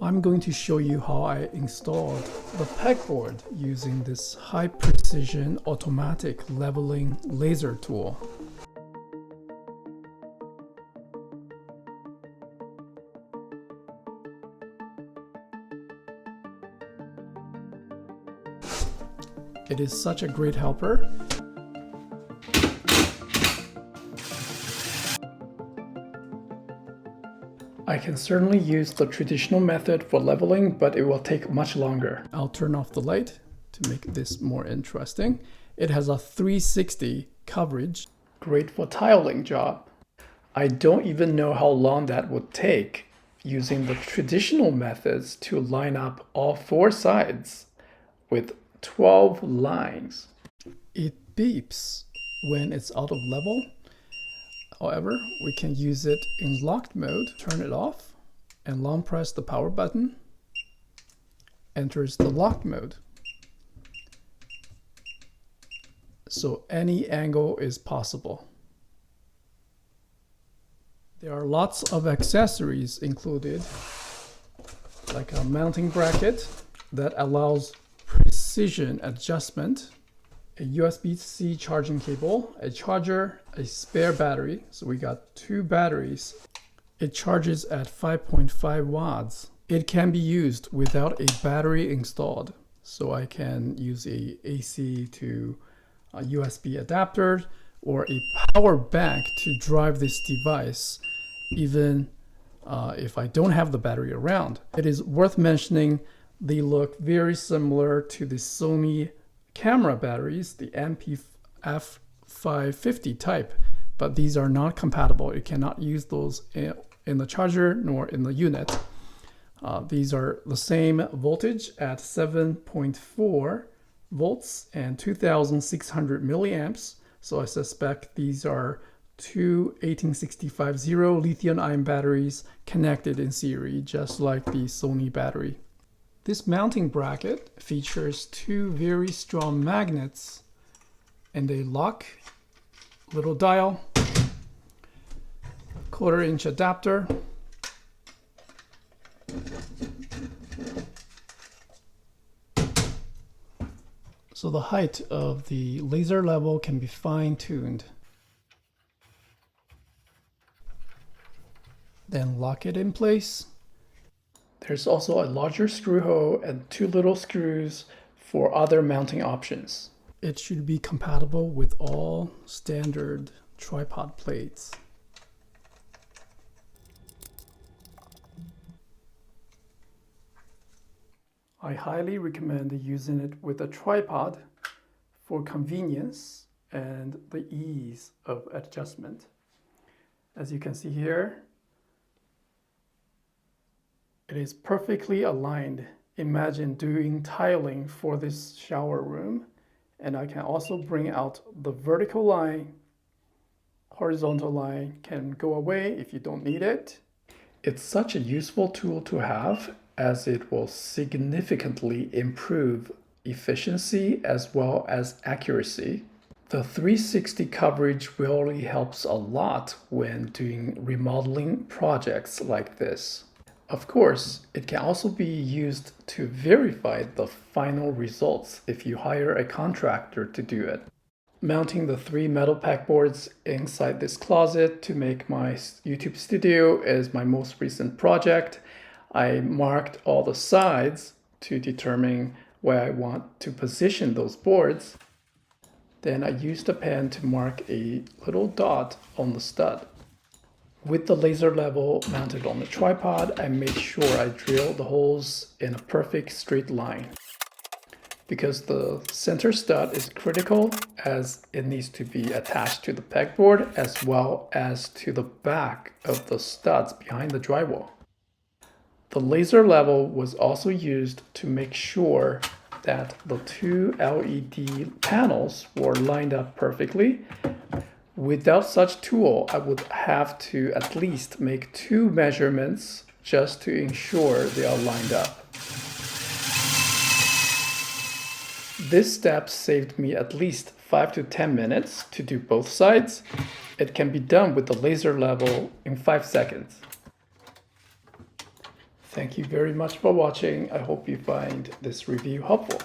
I'm going to show you how I installed the pegboard using this high precision automatic leveling laser tool. It is such a great helper. I can certainly use the traditional method for leveling, but it will take much longer. I'll turn off the light to make this more interesting. It has a 360 coverage, great for tiling job. I don't even know how long that would take using the traditional methods to line up all four sides with 12 lines. It beeps when it's out of level. However, we can use it in locked mode. Turn it off and long press the power button. Enters the locked mode. So any angle is possible. There are lots of accessories included, like a mounting bracket that allows precision adjustment, a USB-C charging cable, a charger, a spare battery. So we got two batteries. It charges at 5.5 watts. It can be used without a battery installed. So I can use a AC to a USB adapter or a power bank to drive this device, even if I don't have the battery around. It is worth mentioning they look very similar to the Sony camera batteries, the F550 type, but these are not compatible. You cannot use those in the charger nor in the unit. These are the same voltage at 7.4 volts and 2600 milliamps. So I suspect these are two 18650 lithium-ion batteries connected in series, just like the Sony battery. This mounting bracket features two very strong magnets and a lock, little dial, 1/4-inch adapter, so the height of the laser level can be fine-tuned. Then lock it in place. There's also a larger screw hole and two little screws for other mounting options. It should be compatible with all standard tripod plates. I highly recommend using it with a tripod for convenience and the ease of adjustment. As you can see here, it is perfectly aligned. Imagine doing tiling for this shower room, and I can also bring out the vertical line. Horizontal line can go away if you don't need it. It's such a useful tool to have, as it will significantly improve efficiency as well as accuracy. The 360 coverage really helps a lot when doing remodeling projects like this. Of course, it can also be used to verify the final results if you hire a contractor to do it. Mounting the three metal pegboards inside this closet to make my YouTube studio is my most recent project. I marked all the sides to determine where I want to position those boards. Then I used a pen to mark a little dot on the stud. With the laser level mounted on the tripod, I made sure I drilled the holes in a perfect straight line. Because the center stud is critical, as it needs to be attached to the pegboard as well as to the back of the studs behind the drywall. The laser level was also used to make sure that the two LED panels were lined up perfectly. Without such tool, I would have to at least make two measurements just to ensure they are lined up. This step saved me at least 5 to 10 minutes to do both sides. It can be done with the laser level in 5 seconds. Thank you very much for watching. I hope you find this review helpful.